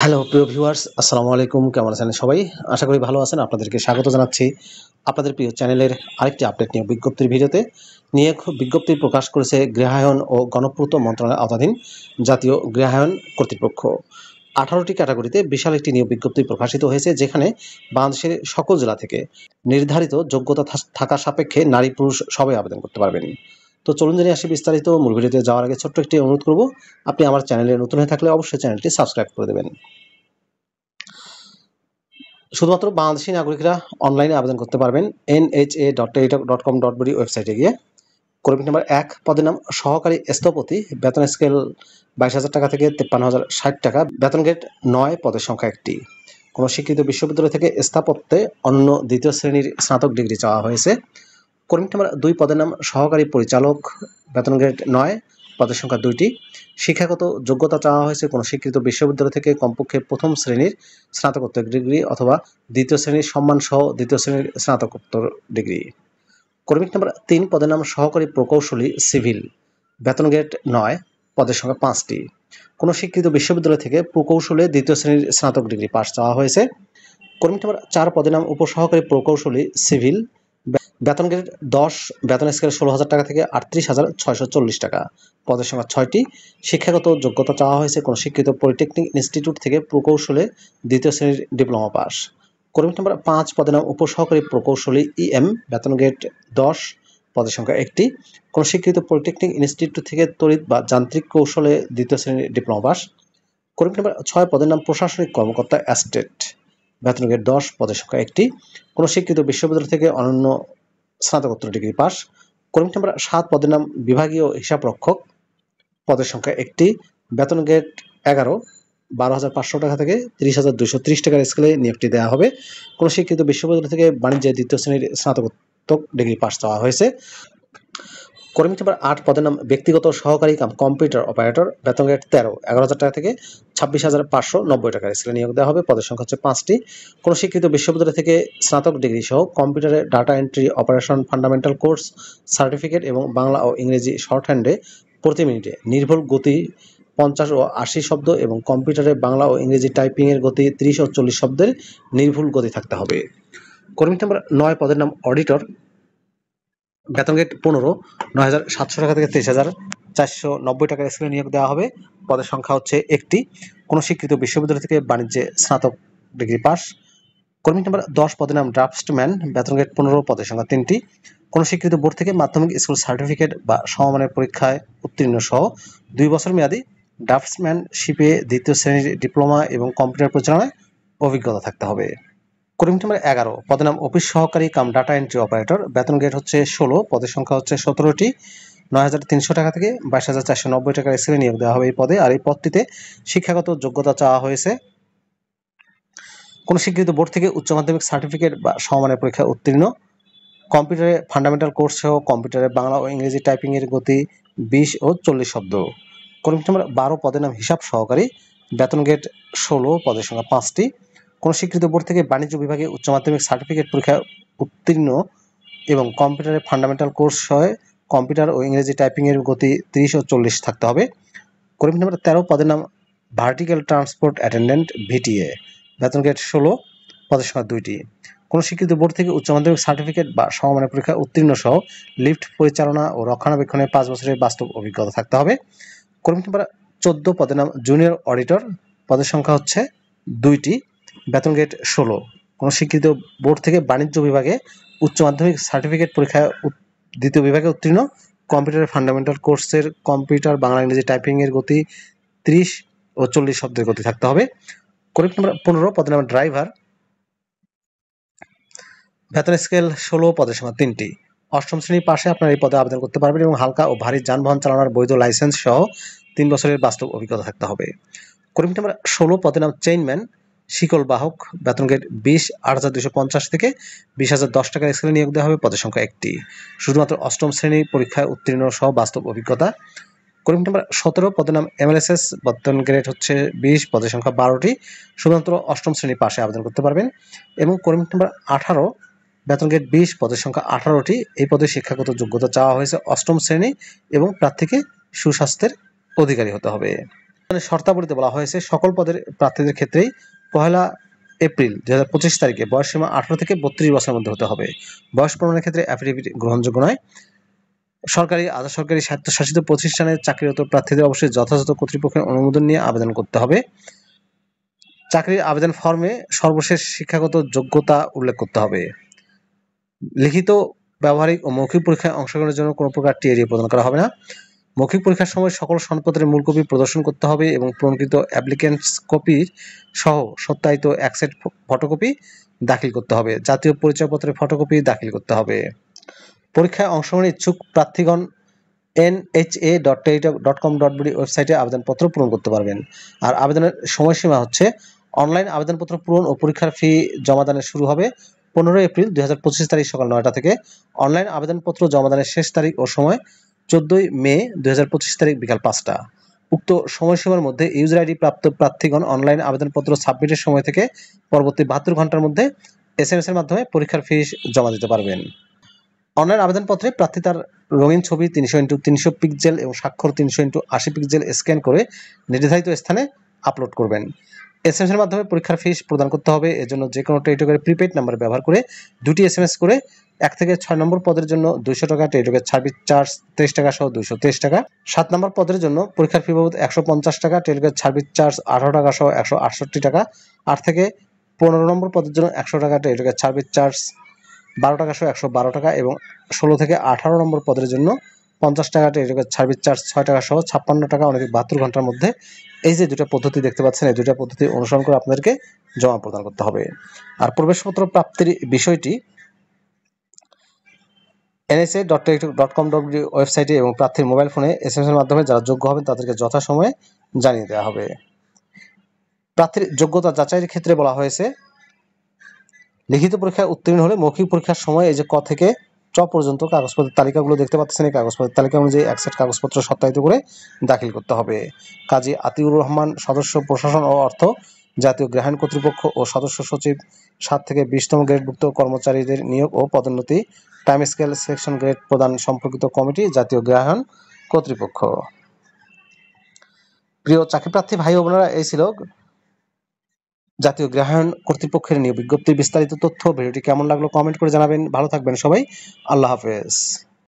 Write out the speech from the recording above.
Hello প্রিয় viewers, আসসালামু আলাইকুম। কেমন আছেন সবাই? আশা করি ভালো আছেন। আপনাদেরকে স্বাগত জানাচ্ছি আপনাদের প্রিয় চ্যানেলের আরেকটি আপডেট নিয়ে বিজ্ঞপ্তির ভিডিওতে। বিজ্ঞপ্তি প্রকাশ করেছে গৃহায়ন ও গণপূর্ত মন্ত্রণালয়ের আওতাধীন জাতীয় গৃহায়ন কর্তৃপক্ষ। 18টি ক্যাটাগরিতে বিশাল একটি নিয়োগ বিজ্ঞপ্তি প্রকাশিত হয়েছে, যেখানে বাংলাদেশের সকল জেলা থেকে নির্ধারিত যোগ্যতা থাকা সাপেক্ষে নারী পুরুষ সবাই আবেদন করতে পারবেন। তো চলুন জেনে আসি বিস্তারিত। মূল ভিডিওতে যাওয়ার আগে ছোট্ট একটি অনুরোধ করব, আপনি আমার চ্যানেলে নতুন হয়ে থাকলে অবশ্যই চ্যানেলটি সাবস্ক্রাইব করে দেবেন। শুধুমাত্র বাংলাদেশি নাগরিকরা অনলাইনে আবেদন করতে পারবেন। nha.টেলিটক.com.bd ওয়েবসাইটে গিয়ে কর্মী নাম্বার 1 পদের নাম সহকারী স্থপতি, বেতন স্কেল 22,000 টাকা থেকে 53,060 টাকা, বেতন গ্রেড 9, পদের সংখ্যা 1টি। কোনো স্বীকৃত বিশ্ববিদ্যালয় থেকে স্থাপত্যে অন্য দ্বিতীয় শ্রেণীর স্নাতক ডিগ্রি চাওয়া হয়েছে। কর্মী নাম্বার 2 পদের নাম সহকারী পরিচালক, বেতন গ্রেড 9, পদের সংখ্যা 2টি। শিক্ষাগত যোগ্যতা চাওয়া হয়েছে কোনো স্বীকৃত বিশ্ববিদ্যালয় থেকে কমপক্ষে প্রথম শ্রেণীর স্নাতকোত্তর ডিগ্রি অথবা দ্বিতীয় শ্রেণীর সম্মানসহ দ্বিতীয় শ্রেণীর স্নাতকোত্তর ডিগ্রি। কর্মী নাম্বার 3 পদের নাম সহকারী প্রকৌশলী সিভিল, বেতন গ্রেড 9, পদের সংখ্যা 5টি। কোনো স্বীকৃত বিশ্ববিদ্যালয় থেকে প্রকৌশলে দ্বিতীয় শ্রেণীর স্নাতক ডিগ্রি পাস চাওয়া হয়েছে। কর্মী নাম্বার 4 পদের নাম উপসহকারী প্রকৌশলী সিভিল, বেতন গ্রেড 10, বেতন স্কেল 16,000 টাকা থেকে 38,640 টাকা, পদের সংখ্যা 6টি। শিক্ষাগত যোগ্যতা চাওয়া হয়েছে কোনো স্বীকৃত পলিটেকনিক ইনস্টিটিউট থেকে প্রকৌশলে দ্বিতীয় শ্রেণীর ডিপ্লোমা পাস। কর্মী নাম্বার 5 পদের নাম উপসহকারী প্রকৌশলী ইএম, বেতন গ্রেড 10, পদের সংখ্যা 1টি। কোনো স্বীকৃত পলিটেকনিক ইনস্টিটিউট থেকে তড়িৎ বা যান্ত্রিক কৌশলে দ্বিতীয় শ্রেণীর ডিপ্লোমা পাস। কর্মী নাম্বার 6 পদের নাম প্রশাসনিক কর্মকর্তা অ্যাসিস্ট্যান্ট, বেতন গ্রেড 10, পদের সংখ্যা 1টি। কোনো স্বীকৃত বিশ্ববিদ্যালয় থেকে অনন্য স্নাতকোত্তর ডিগ্রি পাস। কর্মী নাম্বার 7 পদের নাম বিভাগীয় হিসাবরক্ষক, পদের সংখ্যা 1টি, বেতন গ্রেড 11, 12,500 টাকা থেকে 30,230 টাকার স্কেলে নিয়োগটি দেওয়া হবে। কোনো স্বীকৃত বিশ্ববিদ্যালয় থেকে বাণিজ্যে দ্বিতীয় শ্রেণীর স্নাতকোত্তর ডিগ্রি পাস চাওয়া হয়েছে। কর্মী নাম্বার 8 পদের নাম ব্যক্তিগত সহকারী কাম কম্পিউটার অপারেটর, বেতন গ্রেড 13, 11,000 টাকা থেকে 26,590 টাকার স্কেলে নিয়োগ দেওয়া হবে। পদের সংখ্যা হচ্ছে 5টি। কোনো স্বীকৃত বিশ্ববিদ্যালয় থেকে স্নাতক ডিগ্রি সহ কম্পিউটারে data entry operation fundamental course certificate এবং বাংলা ও ইংরেজি শর্ট হ্যান্ডে প্রতি মিনিটে নির্ভুল গতি 50 ও 80 শব্দ এবং কম্পিউটারে বাংলা ও ইংরেজি টাইপিংয়ের গতি 30 ও 40 শব্দের নির্ভুল গতি থাকতে হবে। কর্মী নাম্বার 9 পদের নাম অডিটর, বেতন গ্রেড 15, 9,700 টাকা থেকে 23,490 টাকার স্কেলে নিয়োগ দেওয়া হবে। পদের সংখ্যা হচ্ছে 1টি। কোনো স্বীকৃত বিশ্ববিদ্যালয় থেকে বাণিজ্যে স্নাতক ডিগ্রি পাস। কর্মী নাম্বার 10 পদের নাম ড্রাফটসম্যান, বেতন গ্রেড 15, পদের সংখ্যা 3টি। কোনো স্বীকৃত বোর্ড থেকে মাধ্যমিক স্কুল সার্টিফিকেট বা সমমানের পরীক্ষায় উত্তীর্ণ সহ 2 বছর মেয়াদী ড্রাফটসম্যানশিপে দ্বিতীয় শ্রেণীর ডিপ্লোমা এবং কম্পিউটার পরিচালনায় অভিজ্ঞতা থাকতে হবে। কর্মী নাম্বার 11 পদের নাম অফিস সহকারী কাম ডাটা এন্ট্রি অপারেটর, বেতন গ্রেড হচ্ছে 16, পদের সংখ্যা হচ্ছে 17টি, 9,300 টাকা থেকে 22,490 টাকার স্কেলে নিয়োগ দেওয়া হবে এই পদে। আর এই পদটিতে শিক্ষাগত যোগ্যতা চাওয়া হয়েছে কোনো স্বীকৃত বোর্ড থেকে উচ্চ মাধ্যমিক সার্টিফিকেট বা সমমানের পরীক্ষায় উত্তীর্ণ, কম্পিউটারে ফান্ডামেন্টাল কোর্স সহ কম্পিউটারে বাংলা ও ইংরেজি টাইপিংয়ের গতি 20 ও 40 শব্দ। কর্মী নাম্বার 12 পদের নাম হিসাব সহকারী, বেতন গ্রেড 16, পদের সংখ্যা 5টি। কোনো স্বীকৃত বোর্ড থেকে বাণিজ্য বিভাগে উচ্চ মাধ্যমিক সার্টিফিকেট পরীক্ষায় উত্তীর্ণ এবং কম্পিউটারে ফান্ডামেন্টাল কোর্স সহ কম্পিউটার ও ইংরেজি টাইপিংয়ের গতি 30 ও 40 থাকতে হবে। কর্মী নাম্বার 13 পদের নাম ভার্টিক্যাল ট্রান্সপোর্ট অ্যাটেন্ডেন্ট ভিটিএ, বেতন গ্রেড 16, পদের সংখ্যা 2টি। কোনো স্বীকৃত বোর্ড থেকে উচ্চ মাধ্যমিক সার্টিফিকেট বা সমমানের পরীক্ষায় উত্তীর্ণ সহ লিফট পরিচালনা ও রক্ষণাবেক্ষণে 5 বছরের বাস্তব অভিজ্ঞতা থাকতে হবে। কর্মী নাম্বার 14 পদের নাম জুনিয়র অডিটর, পদের সংখ্যা হচ্ছে 2টি, বেতন গ্রেড 16। কোনো স্বীকৃত বোর্ড থেকে বাণিজ্য বিভাগে উচ্চ মাধ্যমিক সার্টিফিকেট পরীক্ষায় দ্বিতীয় বিভাগে উত্তীর্ণ, কম্পিউটারের ফান্ডামেন্টাল কোর্সের কম্পিউটার বাংলা ইংরেজি টাইপিংয়ের গতি 30 ও 40 শব্দের গতি থাকতে হবে। কর্মী নাম্বার 15 পদের নাম ড্রাইভার, বেতন স্কেল 16, পদের সংখ্যা 3টি। 8ম শ্রেণী পাশে আপনারা এই পদে আবেদন করতে পারবেন এবং হালকা ও ভারী যানবাহন চালানোর বৈধ লাইসেন্স সহ 3 বছরের বাস্তব অভিজ্ঞতা থাকতে হবে। কর্মী নাম্বার 16 পদের নাম চেইনম্যান, শিকল বাহক, বেতন গ্রেড 20, 8,250 থেকে 20,010 টাকার স্কেলে নিয়োগ দেওয়া হবে। পদের সংখ্যা 1টি। শুধুমাত্র 8ম শ্রেণী পরীক্ষায় উত্তীর্ণ সহ বাস্তব অভিজ্ঞতা। কর্মী নাম্বার 17 পদের নাম এমএলএসএস, বেতন গ্রেড হচ্ছে 20, পদের সংখ্যা 12টি। শুধুমাত্র 8ম শ্রেণী পাশে আবেদন করতে পারবেন। এবং কর্মী নাম্বার 18 বেতন গ্রেড 20, পদের সংখ্যা 18টি। এই পদে শিক্ষাগত যোগ্যতা চাওয়া হয়েছে 8ম শ্রেণী এবং প্রার্থীকে সুস্বাস্থ্যের অধিকারী হতে হবে। শর্তাবলীতে বলা হয়েছে সকল পদের প্রার্থীদের ক্ষেত্রেই 1 এপ্রিল 2025 তারিখে বয়সসীমা 18 থেকে 32 বছরের মধ্যে হতে হবে। বয়স প্রমাণের ক্ষেত্রে অ্যাফিডেভিট গ্রহণযোগ্য নয়। সরকারি, আধা সরকারি, স্বায়ত্তশাসিত প্রতিষ্ঠানে চাকরিরত প্রার্থীদের অবশ্যই যথাযথ কর্তৃপক্ষের অনুমোদন নিয়ে আবেদন করতে হবে। চাকরির আবেদন ফর্মে সর্বশেষ শিক্ষাগত যোগ্যতা উল্লেখ করতে হবে। লিখিত, ব্যবহারিক ও মৌখিক পরীক্ষায় অংশগ্রহণের জন্য কোনো প্রকার টিআরই প্রদান করা হবে না। মৌখিক পরীক্ষার সময় সকল সনদপত্রের মূল কপি প্রদর্শন করতে হবে এবং প্রমাণিত অ্যাপ্লিকেন্টস কপির সহ সত্যায়িত এক সেট ফটোকপি দাখিল করতে হবে। জাতীয় পরিচয়পত্রের ফটোকপি দাখিল করতে হবে। পরীক্ষায় অংশগ্রহণের ইচ্ছুক প্রার্থীগণ nha.tel.com.bd ওয়েবসাইটে আবেদনপত্র পূরণ করতে পারবেন। আর আবেদনের সময়সীমা হচ্ছে অনলাইন আবেদনপত্র পূরণ ও পরীক্ষার ফি জমাদানের শুরু হবে 15 এপ্রিল 2025 তারিখ সকাল 9টা থেকে। অনলাইন আবেদনপত্র জমাদানের শেষ তারিখ ও সময় 14 মে 2025 তারিখ বিকাল 5টা। উক্ত সময়সীমার মধ্যে ইউজার আইডি প্রাপ্ত প্রার্থীগণ অনলাইন আবেদনপত্র সাবমিটের সময় থেকে পরবর্তী 72 ঘন্টার মধ্যে SMS এর মাধ্যমে পরীক্ষার ফি জমা দিতে পারবেন। অনলাইন আবেদনপত্রে প্রার্থী তার রঙিন ছবি 300x300 পিক্সেল এবং স্বাক্ষর 300x80 পিক্সেল স্ক্যান করে নির্ধারিত স্থানে আপলোড করবেন। SMS এর মাধ্যমে পরীক্ষার ফিস প্রদান করতে হবে। এর জন্য যে কোনো টেলিটকের প্রিপেইড নাম্বার ব্যবহার করে 2টি SMS করে 1 থেকে 6 নম্বর পদের জন্য 200 টাকা, টেলিটকের সার্ভিস চার্জ 23 টাকা সহ 223 টাকা। 7 নম্বর পদের জন্য পরীক্ষার ফি বাবদ 150 টাকা, টেলিটকের সার্ভিস চার্জ 18 টাকা সহ 168 টাকা। 8 থেকে 15 নম্বর পদের জন্য 100 টাকা, টেলিটকের সার্ভিস চার্জ 12 টাকা সহ 112 টাকা এবং 16 থেকে 18 নম্বর পদের জন্য 50 টাকা, টেলিটকের সার্ভিস চার্জ 6 টাকা সহ 56 টাকা। অনেক 72 ঘন্টার মধ্যে এই যে দুটো পদ্ধতি দেখতে পাচ্ছেন, এই দুটো পদ্ধতি অনুসরণ করে আপনাদেরকে জমা প্রদান করতে হবে। আর প্রবেশপত্র প্রাপ্তির বিষয়টি nsa.tel.com.bd ওয়েবসাইটে এবং প্রার্থীর মোবাইল ফোনে SMS এর মাধ্যমে যারা যোগ্য হবেন তাদেরকে যথাসময়ে জানিয়ে দেওয়া হবে। প্রার্থীর যোগ্যতা যাচাইয়ের ক্ষেত্রে বলা হয়েছে লিখিত পরীক্ষায় উত্তীর্ণ হলে মৌখিক পরীক্ষার সময় এই যে ক থেকে চ পর্যন্ত কাগজপত্রের তালিকাগুলো দেখতে পাচ্ছেন, এই কাগজপত্রের তালিকা অনুযায়ী এক সেট কাগজপত্র সত্যায়িত করে দাখিল করতে হবে। কাজী আতিউর রহমান, সদস্য প্রশাসন ও অর্থ, জাতীয় গ্রাহায়ণ কর্তৃপক্ষ ও সদস্য সচিব, 7 থেকে 20তম গ্রেডভুক্ত কর্মচারীদের নিয়োগ ও পদোন্নতি, টাইম স্কেল সিলেকশন গ্রেড প্রদান সম্পর্কিত কমিটি, জাতীয় গ্রাহায়ণ কর্তৃপক্ষ। প্রিয় চাকরিপ্রার্থী ভাই ও বোনেরা, এই ছিল জাতীয় গ্রাহায়ণ কর্তৃপক্ষের নিয়োগ বিজ্ঞপ্তির বিস্তারিত তথ্য। ভিডিওটি কেমন লাগলো কমেন্ট করে জানাবেন। ভালো থাকবেন সবাই। আল্লাহ হাফেজ।